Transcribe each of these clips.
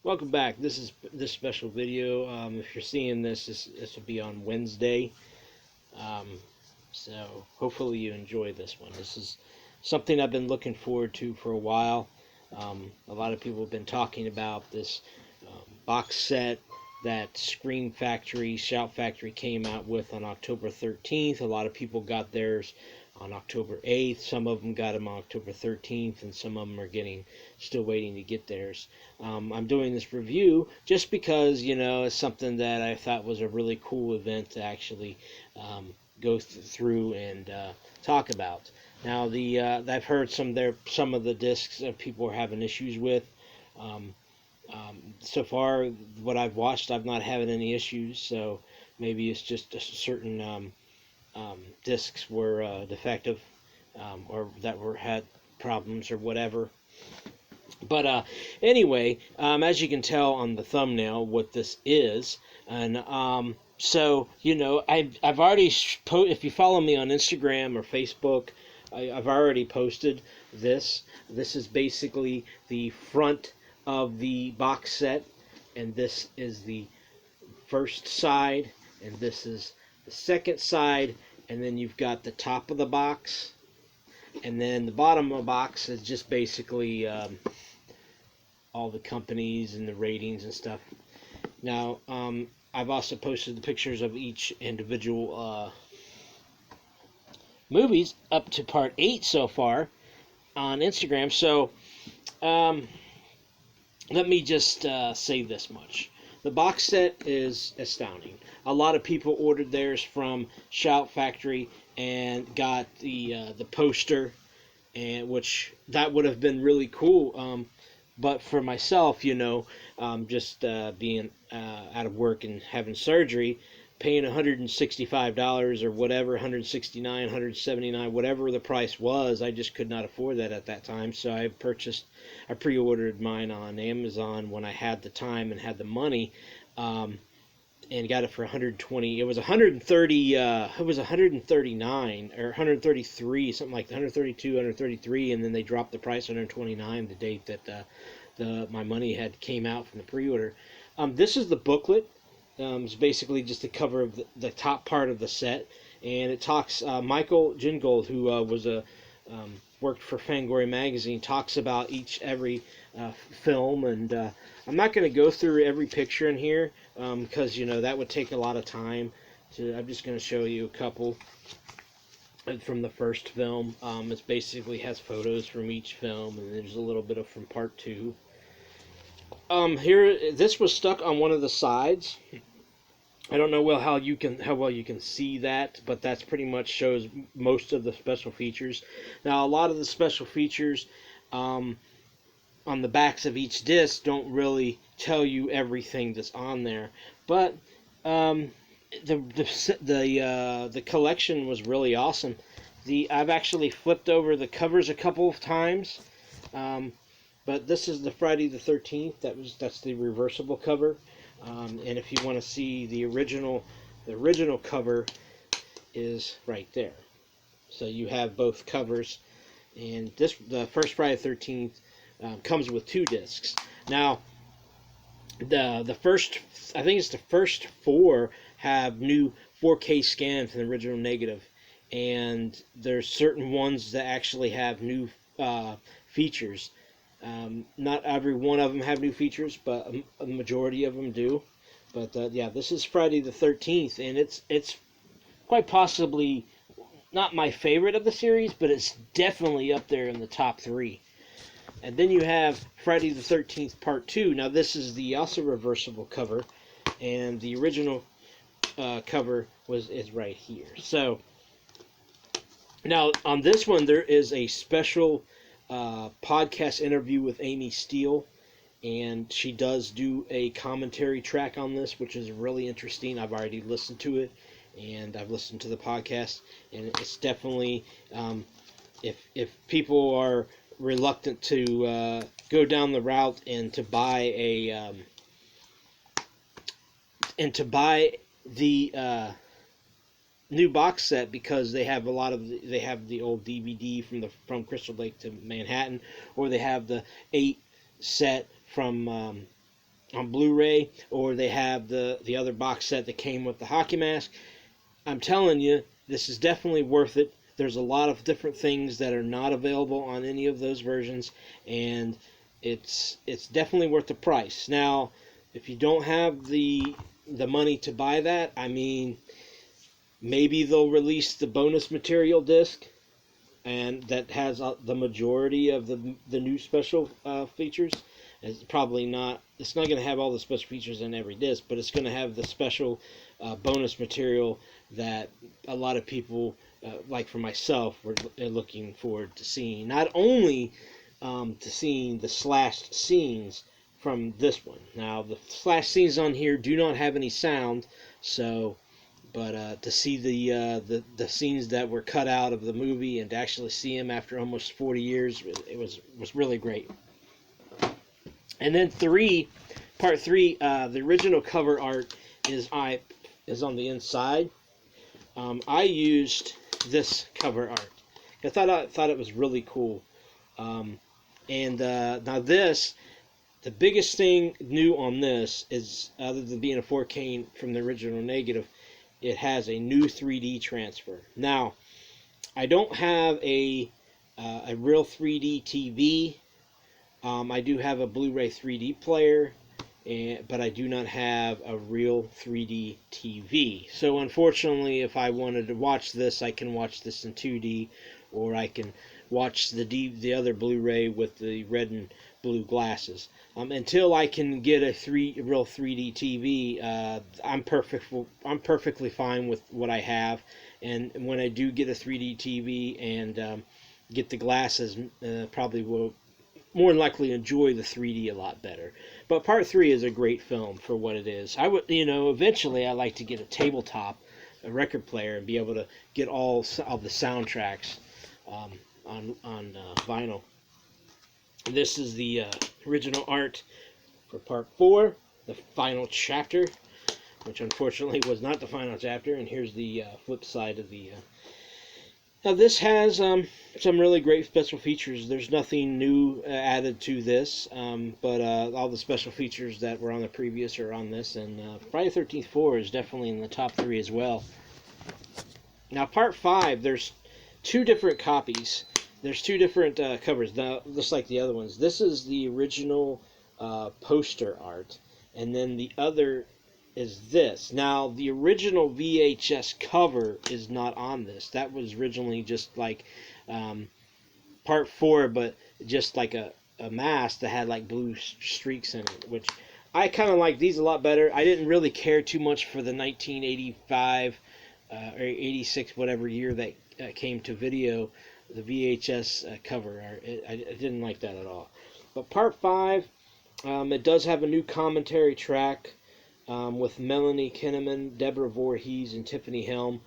Welcome back. This is this special video. If you're seeing this will be on Wednesday. Um, so hopefully you enjoy this one. This is something I've been looking forward to for a while. A lot of people have been talking about this box set that Scream Factory, Shout Factory came out with on October 13th. A lot of people got theirs on October 8th. Some of them got them on October 13th, and some of them are still waiting to get theirs. I'm doing this review just because, it's something that I thought was a really cool event to actually go through and talk about. Now, I've heard some of the discs that people are having issues with. So far, what I've watched, I've not having any issues. So maybe it's just a certain discs were defective, or that had problems or whatever. But anyway, as you can tell on the thumbnail, what this is, and so I've already if you follow me on Instagram or Facebook, I've already posted this. This is basically the front of the box set, and this is the first side, and this is the second side, and then you've got the top of the box, and then the bottom of the box is just basically all the companies and the ratings and stuff. Now, I've also posted the pictures of each individual movies up to part 8 so far on Instagram. So let me just say this much. The box set is astounding. A lot of people ordered theirs from Shout Factory and got the poster, and which that would have been really cool. But for myself, just being out of work and having surgery, paying $165 or whatever, $169, $179, whatever the price was, I just could not afford that at that time. So I pre-ordered mine on Amazon when I had the time and had the money, and got it for 120. It was 130. It was 139 or 133, something like 132, 133, and then they dropped the price 129 the date that my money had came out from the pre-order. This is the booklet. It's basically just the cover of the top part of the set, and it talks. Michael Gingold, who worked for Fangoria magazine, talks about every film, and I'm not going to go through every picture in here because that would take a lot of time. I'm just going to show you a couple from the first film. It basically has photos from each film, and there's a little bit of from part 2. Here, this was stuck on one of the sides. I don't know how well you can see that, but that's pretty much shows most of the special features. Now, a lot of the special features on the backs of each disc don't really tell you everything that's on there, but the collection was really awesome. I've actually flipped over the covers a couple of times. But this is the Friday the 13th. That's the reversible cover. And if you want to see the original cover is right there. So you have both covers, and the first Friday the 13th comes with 2 discs. Now, the first, I think it's the first 4 have new 4K scans from the original negative, and there's certain ones that actually have new features. Not every one of them have new features, but a majority of them do. But yeah, this is Friday the 13th, and it's quite possibly not my favorite of the series, but it's definitely up there in the top 3. And then you have Friday the 13th Part 2. Now this is the also reversible cover, and the original cover is right here. So now on this one there is a special podcast interview with Amy Steele, and she does do a commentary track on this, which is really interesting. I've already listened to it, and I've listened to the podcast, and it's definitely if people are reluctant to go down the route and to buy the new box set, because they have they have the old DVD from Crystal Lake to Manhattan, or they have the 8 set from on Blu-ray, or they have the other box set that came with the hockey mask. I'm telling you, this is definitely worth it. There's a lot of different things that are not available on any of those versions, and it's definitely worth the price. Now, if you don't have the money to buy that, I mean, maybe they'll release the bonus material disc, and that has the majority of the new special features. It's probably not. It's not going to have all the special features in every disc, but it's going to have the special bonus material that a lot of people, like for myself, were looking forward to seeing. Not only to seeing the slashed scenes from this one. Now, the slashed scenes on here do not have any sound, so. But to see the scenes that were cut out of the movie and to actually see them after almost 40 years, it was really great. And then part three, the original cover art is on the inside. I used this cover art. I thought it was really cool. And now this, the biggest thing new on this is, other than being a 4K from the original negative, it has a new 3D transfer. Now, I don't have a real 3D TV. I do have a Blu-ray 3D player, but I do not have a real 3D TV. So unfortunately, if I wanted to watch this, I can watch this in 2D, or I can watch the other Blu-ray with the red and blue glasses. Until I can get a real 3D TV, I'm perfectly fine with what I have. And when I do get a 3D TV and get the glasses, probably will more than likely enjoy the 3D a lot better. But Part 3 is a great film for what it is. I would, eventually I'd like to get a tabletop, a record player, and be able to get all of the soundtracks on vinyl. This is the original art for Part 4, the final chapter, which unfortunately was not the final chapter. And here's the flip side of the... Now this has some really great special features. There's nothing new added to this, but all the special features that were on the previous are on this. And Friday the 13th 4 is definitely in the top 3 as well. Now Part 5, there's two different copies. There's two different covers, now, just like the other ones. This is the original poster art, and then the other is this. Now, the original VHS cover is not on this. That was originally just like Part 4, but just like a mask that had like blue streaks in it, which I kind of like these a lot better. I didn't really care too much for the 1985 or 86, whatever year that came to video, the VHS cover art. I didn't like that at all. But Part 5, it does have a new commentary track with Melanie Kinnaman, Deborah Voorhees, and Tiffany Helm.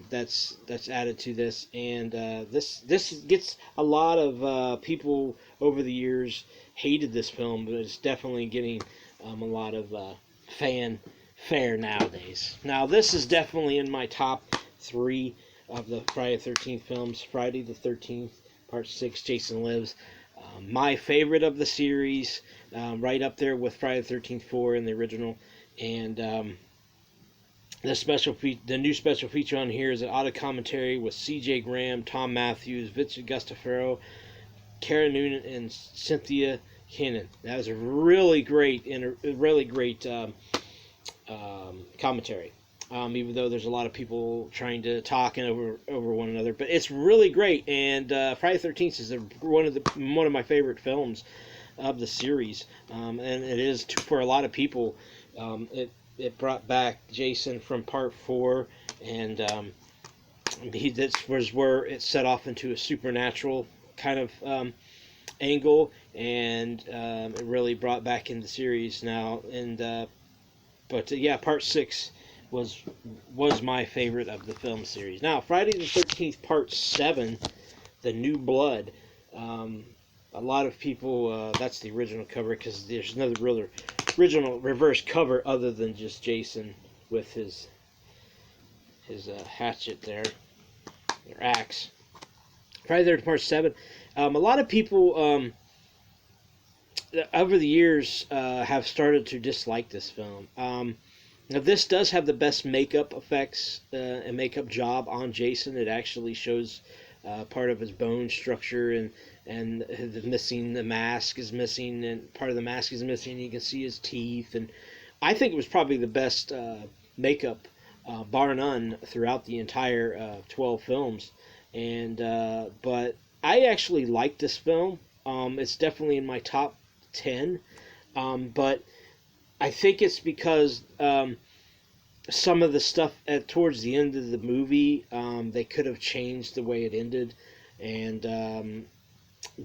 That's added to this, and this gets a lot of people over the years hated this film, but it's definitely getting a lot of fanfare nowadays. Now this is definitely in my top 3 of the Friday the 13th films. Friday the 13th, Part 6, Jason Lives. My favorite of the series, right up there with Friday the 13th 4 and the original. And the new special feature on here is an audio commentary with C.J. Graham, Tom Matthews, Vincent Gustafaro, Kara Noonan, and Cynthia Hinnon. That was a really great commentary. Even though there's a lot of people trying to talk over one another, but it's really great. And Friday the 13th is one of my favorite films of the series, and it is for a lot of people. It brought back Jason from Part 4, and this was where it set off into a supernatural kind of angle, and it really brought back in the series now. And but yeah, Part 6 was my favorite of the film series. Now, Friday the 13th, Part 7, The New Blood. A lot of people, that's the original cover, because there's another original reverse cover other than just Jason with his hatchet there, or axe. Friday the 13th, Part 7. A lot of people over the years have started to dislike this film. Now this does have the best makeup effects and makeup job on Jason. It actually shows part of his bone structure, and the mask is missing, and part of the mask is missing. You can see his teeth, and I think it was probably the best makeup, bar none, throughout the entire 12 films. And but I actually like this film. It's definitely in my top 10, but I think it's because some of the stuff towards the end of the movie, they could have changed the way it ended, and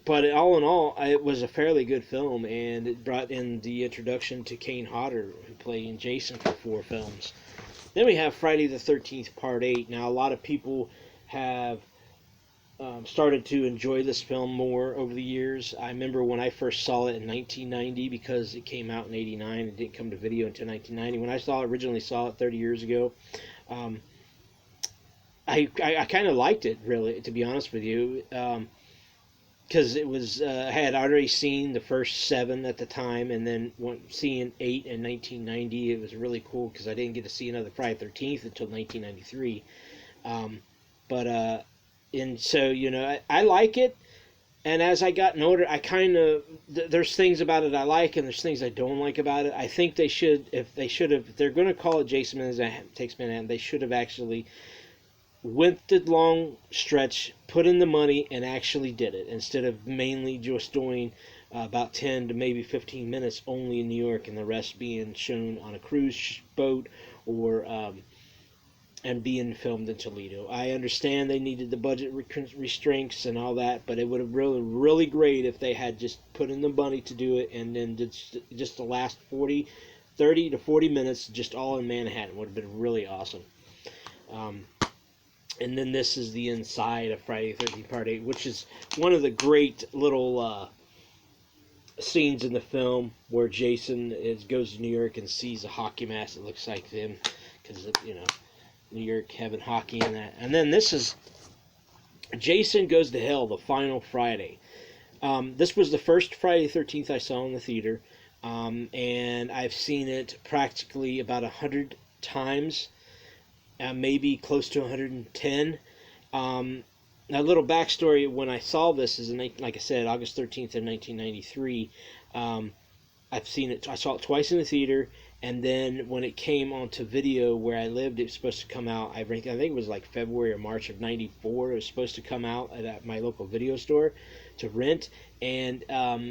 but all in all, it was a fairly good film, and it brought in the introduction to Kane Hodder, who played Jason for 4 films. Then we have Friday the 13th Part 8. Now, a lot of people have started to enjoy this film more over the years. I remember when I first saw it in 1990, because it came out in 89. It didn't come to video until 1990. When I originally saw it 30 years ago, I kind of liked it, really, to be honest with you, because it was I had already seen the first 7 at the time, and then seeing 8 in 1990, it was really cool because I didn't get to see another Friday the 13th until 1993. But and so, I like it, and as I got older, I kind of there's things about it I like, and there's things I don't like about it. I think if they're going to call it Jason Takes Manhattan, they should have actually went the long stretch, put in the money, and actually did it, instead of mainly just doing about 10 to maybe 15 minutes only in New York, and the rest being shown on a cruise boat, or and being filmed in Toledo. I understand they needed the budget restraints and all that, but it would have really, really great if they had just put in the money to do it, and then did just the last 30 to 40 minutes just all in Manhattan. Would have been really awesome. And then this is the inside of Friday the 13th Part 8, which is one of the great little scenes in the film where Jason goes to New York and sees a hockey mask that looks like him, because, New York having hockey and that. And then this is Jason Goes to Hell, the final Friday. This was the first Friday the 13th I saw in the theater, and I've seen it practically about 100 times, maybe close to 110. A little backstory: when I saw this is, like I said, August 13th of 1993. I saw it twice in the theater, and then when it came onto video where I lived, it was supposed to come out, I think it was like February or March of 94. It was supposed to come out at my local video store to rent, and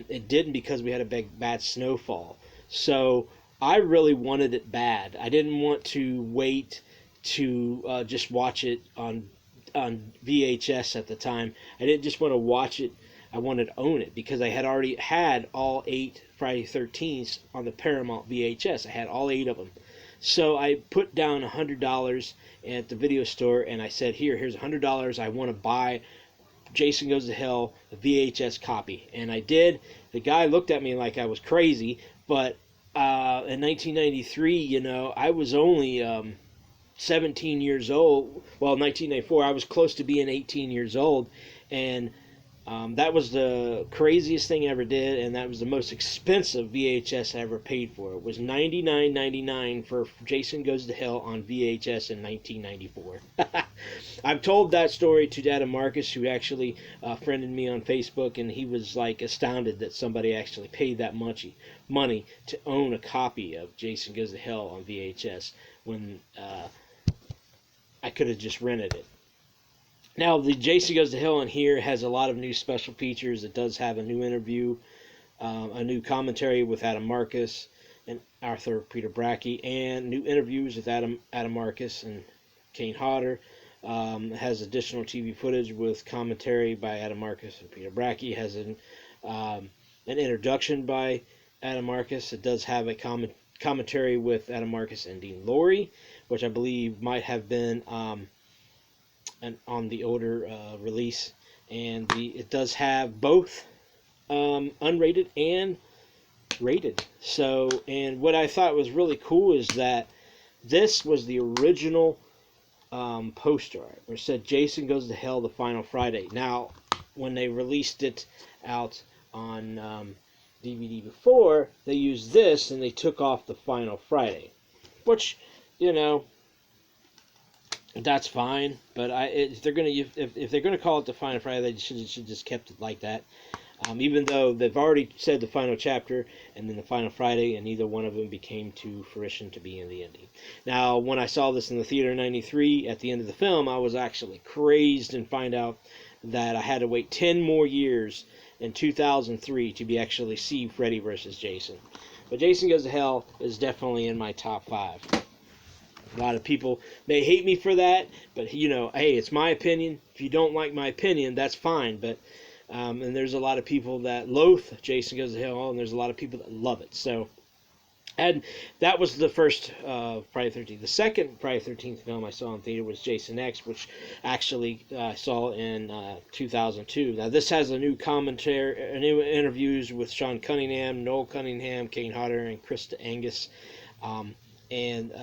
it didn't, because we had a bad snowfall. So I really wanted it bad. I didn't want to wait to just watch it on VHS at the time. I didn't just want to watch it, I wanted to own it, because I had already had all 8 Friday 13s on the Paramount VHS. I had all 8 of them. So I put down $100 at the video store, and I said, here's $100. I want to buy Jason Goes to Hell, the VHS copy. And I did. The guy looked at me like I was crazy, but in 1993, I was only 17 years old. Well, 1994, I was close to being 18 years old, and that was the craziest thing I ever did, and that was the most expensive VHS I ever paid for. It was $99.99 for Jason Goes to Hell on VHS in 1994. I've told that story to Adam Marcus, who actually friended me on Facebook, and he was like astounded that somebody actually paid that much money to own a copy of Jason Goes to Hell on VHS, when I could have just rented it. Now, the Jason Goes to Hell in here has a lot of new special features. It does have a new interview, a new commentary with Adam Marcus and Arthur Peter Bracke, and new interviews with Adam Marcus and Kane Hodder. It has additional TV footage with commentary by Adam Marcus and Peter Bracke. It has an introduction by Adam Marcus. It does have a commentary with Adam Marcus and Dean Lorey, which I believe might have been on the older release. And it does have both unrated and rated. So, and what I thought was really cool is that this was the original poster art, where it said Jason Goes to Hell, the final Friday. Now, when they released it out on DVD before, they used this and they took off the Final Friday, which, you know, that's fine. But if they're gonna call it the Final Friday, they should just kept it like that. Even though they've already said the final chapter and then the final Friday, and neither one of them became to fruition to be in the ending. Now, when I saw this in the theater in '93, at the end of the film, I was actually crazed and find out that I had to wait 10 more years in 2003 to be actually see Freddy vs. Jason. But Jason Goes to Hell is definitely in my top 5. A lot of people may hate me for that, but, you know, hey, it's my opinion. If you don't like my opinion, that's fine, but and there's a lot of people that loathe Jason Goes to Hell, and there's a lot of people that love it. So, and that was the first Friday the 13th. The second Friday the 13th film I saw in theater was Jason X, which actually I saw in 2002. Now, this has a new commentary, new interviews with Sean Cunningham, Noel Cunningham, Kane Hodder, and Krista Angus. And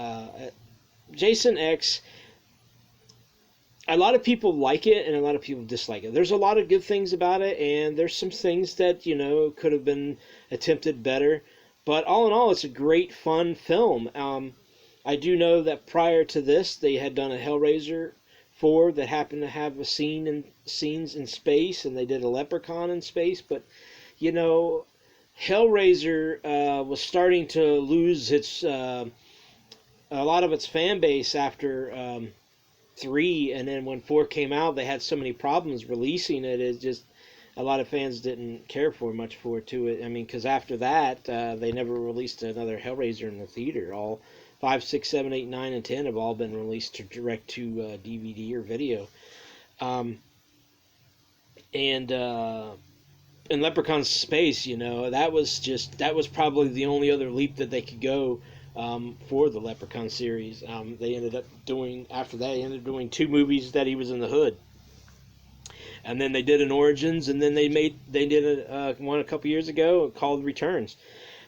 Jason X, a lot of people like it and a lot of people dislike it. There's a lot of good things about it, and there's some things that, you know, could have been attempted better. But all in all, it's a great, fun film. I do know that prior to this, they had done a Hellraiser 4 that happened to have a scenes in space, and they did a Leprechaun in space. But, you know, Hellraiser was starting to lose its a lot of its fan base after 3, and then when 4 came out, they had so many problems releasing it. It just, a lot of fans didn't care for much for it. I mean, because after that, they never released another Hellraiser in the theater. All 5, 6, 7, 8, 9, and 10 have all been released direct to DVD or video. And in Leprechaun's Space, you know, that was probably the only other leap that they could go for the Leprechaun series. They ended up doing, after that, they ended up doing 2 movies that he was in the hood. And then they did an Origins, and then they did one a couple years ago called Returns.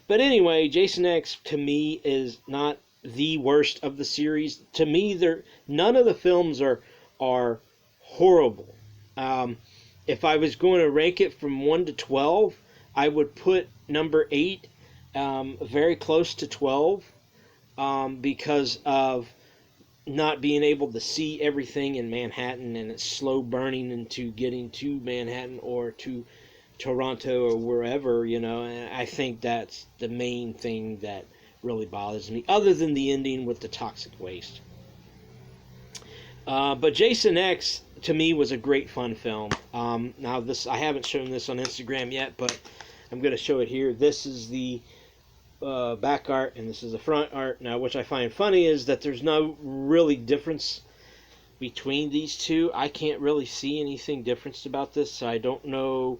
But anyway, Jason X, to me, is not the worst of the series. To me, none of the films are horrible. If I was going to rank it from 1 to 12, I would put number 8 very close to 12 because of not being able to see everything in Manhattan, and it's slow burning into getting to Manhattan or to Toronto or wherever, you know. And I think that's the main thing that really bothers me, other than the ending with the toxic waste. But Jason X, to me, was a great fun film. Now, I haven't shown this on Instagram yet, but I'm going to show it here. This is the back art, and this is the front art. Now, which I find funny is that there's no really difference between these two. I can't really see anything different about this, so I don't know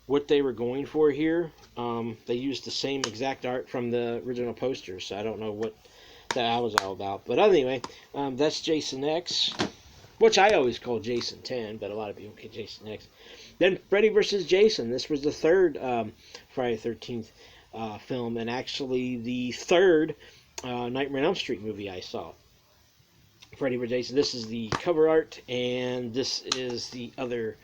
what they were going for here. They used the same exact art from the original poster, so I don't know what that was all about. But anyway, that's Jason X, which I always call Jason 10, but a lot of people get Jason X. Then Freddy vs. Jason. This was the third Friday the 13th film, and actually the third Nightmare on Elm Street movie I saw. Freddy vs. Jason. This is the cover art, and this is the other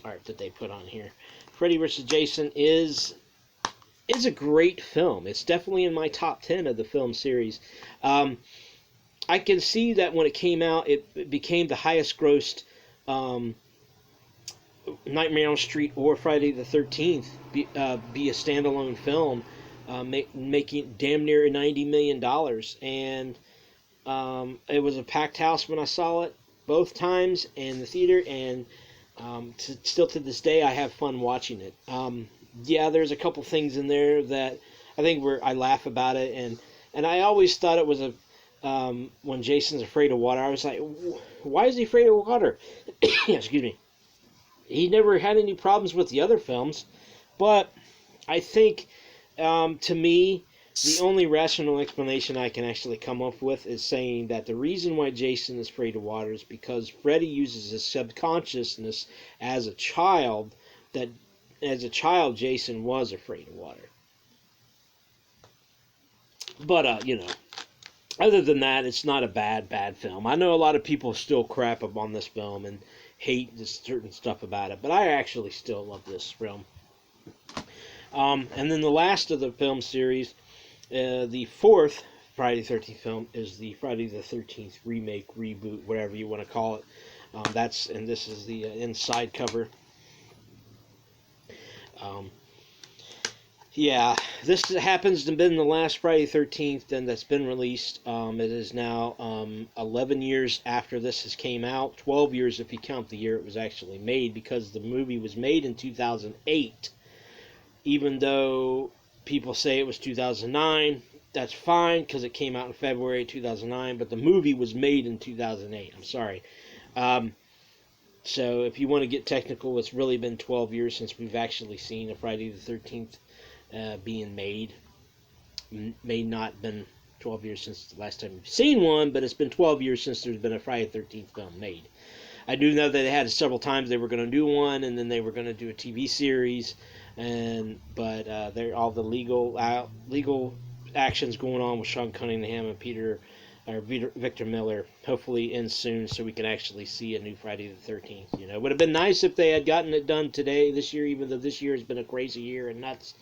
art that they put on here. Freddy vs. Jason is a great film. It's definitely in my top 10 of the film series. I can see that when it came out, it became the highest grossed Nightmare on Elm Street or Friday the 13th be a standalone film, making damn near $90 million. And it was a packed house when I saw it both times in the theater, and still to this day I have fun watching it. Yeah, there's a couple things in there that I think I laugh about it, and I always thought it was when Jason's afraid of water, I was like, why is he afraid of water? Excuse me. He never had any problems with the other films, but I think, to me, the only rational explanation I can actually come up with is saying that the reason why Jason is afraid of water is because Freddy uses his subconsciousness as a child, that as a child Jason was afraid of water. But, you know, other than that, it's not a bad film. I know a lot of people still crap up on this film and hate certain stuff about it, but I actually still love this film. And then the last of the film series, the fourth Friday the 13th film, is the Friday the 13th remake, reboot, whatever you want to call it. And this is the inside cover. Yeah, this happens to have been the last Friday the 13th and that's been released. It is now 11 years after this has came out, 12 years if you count the year it was actually made, because the movie was made in 2008. Even though people say it was 2009, that's fine because it came out in February 2009, but the movie was made in 2008. I'm sorry. So if you want to get technical, it's really been 12 years since we've actually seen a Friday the 13th being made. May not been 12 years since the last time we've seen one, but it's been 12 years since there's been a Friday the 13th film made. I do know that they had several times they were going to do one, and then they were going to do a TV series, but they're all the legal actions going on with Sean Cunningham and Victor Miller hopefully ends soon, so we can actually see a new Friday the 13th. You know, it would have been nice if they had gotten it done this year, even though this year has been a crazy year and nuts.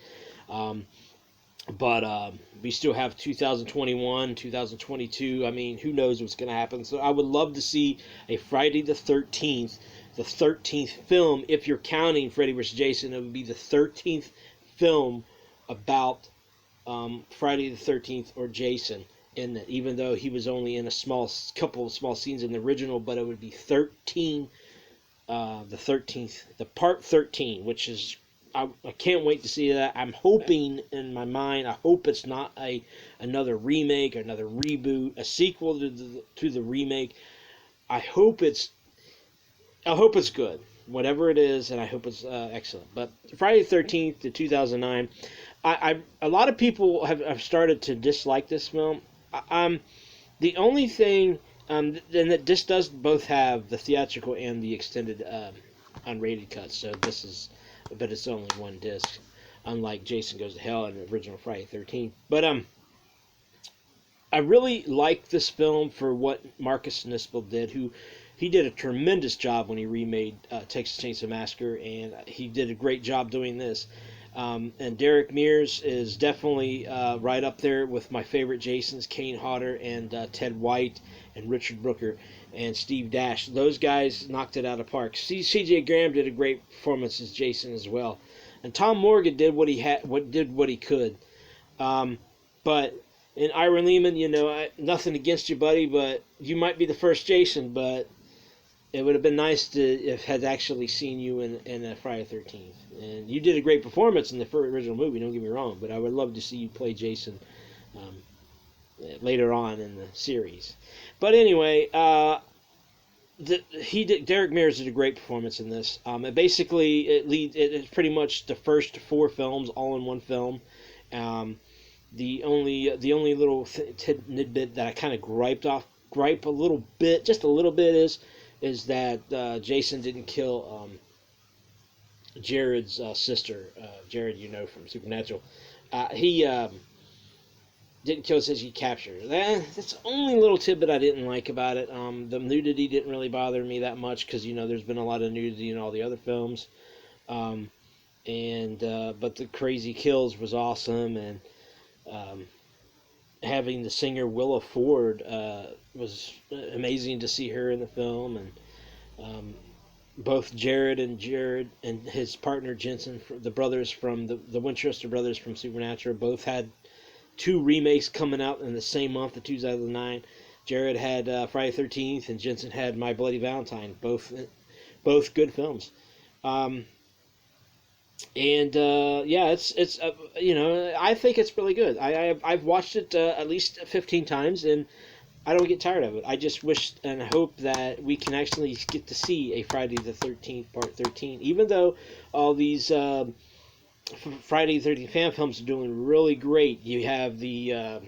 But we still have 2021, 2022. I mean, who knows what's going to happen. So I would love to see a Friday the 13th film. If you're counting Freddy vs. Jason, it would be the 13th film about Friday the 13th or Jason. In it, even though he was only in a couple of small scenes in the original, but it would be 13, the 13th, the part 13, which is, I can't wait to see that. I'm hoping in my mind, I hope it's not another remake, another reboot, a sequel to the remake. I hope it's good, whatever it is, and I hope it's excellent. But Friday the 13th to 2009, a lot of people have started to dislike this film. The only thing, and that this does both have the theatrical and the extended unrated cut, so but it's only one disc, unlike Jason Goes to Hell and the original Friday the 13th. But I really like this film for what Marcus Nispel did, he did a tremendous job when he remade Texas Chainsaw Massacre, and he did a great job doing this. And Derek Mears is definitely right up there with my favorite Jasons, Kane Hodder and Ted White and Richard Brooker and Steve Dash. Those guys knocked it out of the park. C.J. Graham did a great performance as Jason as well, and Tom Morgan did what he could. But in Ira Lehman, nothing against you, buddy, but you might be the first Jason, but it would have been nice to if had actually seen you in a Friday the 13th. And you did a great performance in the original movie, don't get me wrong, but I would love to see you play Jason later on in the series. But anyway, Derek Mears did a great performance in this. And basically, it's pretty much the first 4 films all in one film. The only little tidbit that I kind of gripe a little bit, just a little bit, is that Jason didn't kill Jared's sister. Jared, from Supernatural. He didn't kill, says he captured her. That's the only little tidbit I didn't like about it. The nudity didn't really bother me that much because, there's been a lot of nudity in all the other films. But the crazy kills was awesome, and having the singer Willa Ford was amazing to see her in the film, and both Jared and his partner Jensen, the brothers from the Winchester brothers from Supernatural, both had 2 remakes coming out in the same month of 2009. Jared had Friday the 13th, and Jensen had My Bloody Valentine. Both good films. It's I think it's really good. I've watched it at least 15 times, and I don't get tired of it. I just wish and hope that we can actually get to see a Friday the 13th Part 13, even though all these Friday the 13th fan films are doing really great. You have the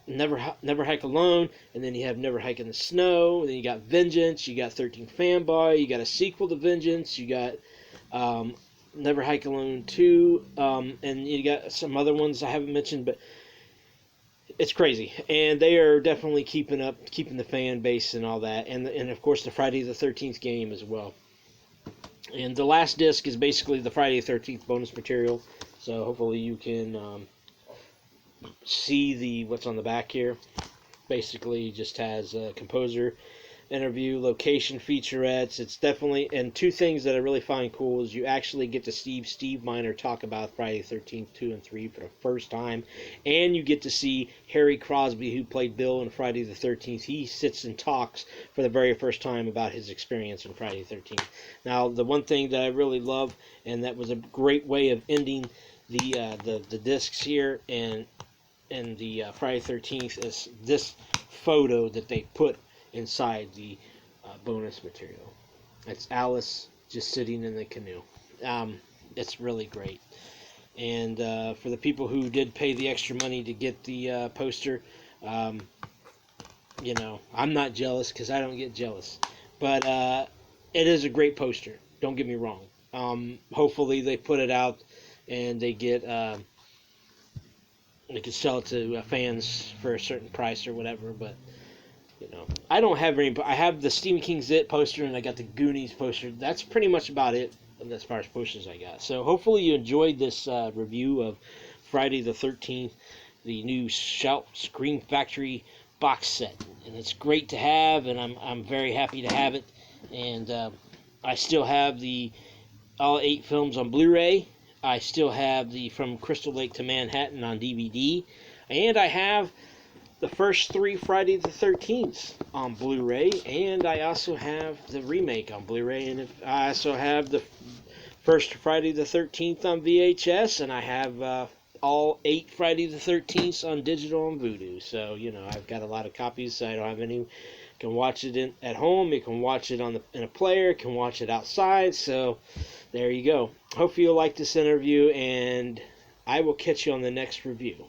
Never Hike Alone, and then you have Never Hike in the Snow, and then you got Vengeance, you got 13th Fanboy, you got a sequel to Vengeance, you got Never Hike Alone 2, and you got some other ones I haven't mentioned, but it's crazy, and they are definitely keeping the fan base and all that, and of course the Friday the 13th game as well. And the last disc is basically the Friday the 13th bonus material. So hopefully you can see what's on the back here. Basically, just has a composer interview, location featurettes. It's definitely, and two things that I really find cool is you actually get to see Steve Miner talk about Friday the 13th 2 and 3 for the first time, and you get to see Harry Crosby, who played Bill in Friday the 13th. He sits and talks for the very first time about his experience in Friday the 13th. Now, the one thing that I really love, and that was a great way of ending the discs here and the Friday 13th, is this photo that they put inside the bonus material. It's Alice just sitting in the canoe. It's really great. And for the people who did pay the extra money to get the poster, I'm not jealous because I don't get jealous. But it is a great poster. Don't get me wrong. Hopefully they put it out and they get they can sell it to fans for a certain price or whatever. But I don't have any. I have the Stephen King Zit poster and I got the Goonies poster. That's pretty much about it as far as posters I got. So hopefully you enjoyed this review of Friday the 13th, the new Shout Scream Factory box set, and it's great to have, and I'm very happy to have it. And I still have all 8 films on Blu-ray. I still have the From Crystal Lake to Manhattan on DVD, and I have the first 3 Friday the 13th on Blu-ray, and I also have the remake on Blu-ray, and I also have the first Friday the 13th on VHS, and I have all 8 Friday the 13th on digital and Vudu. So, I've got a lot of copies, so I don't have any. You can watch it at home, you can watch it in a player, you can watch it outside, so there you go. Hope you'll like this interview, and I will catch you on the next review.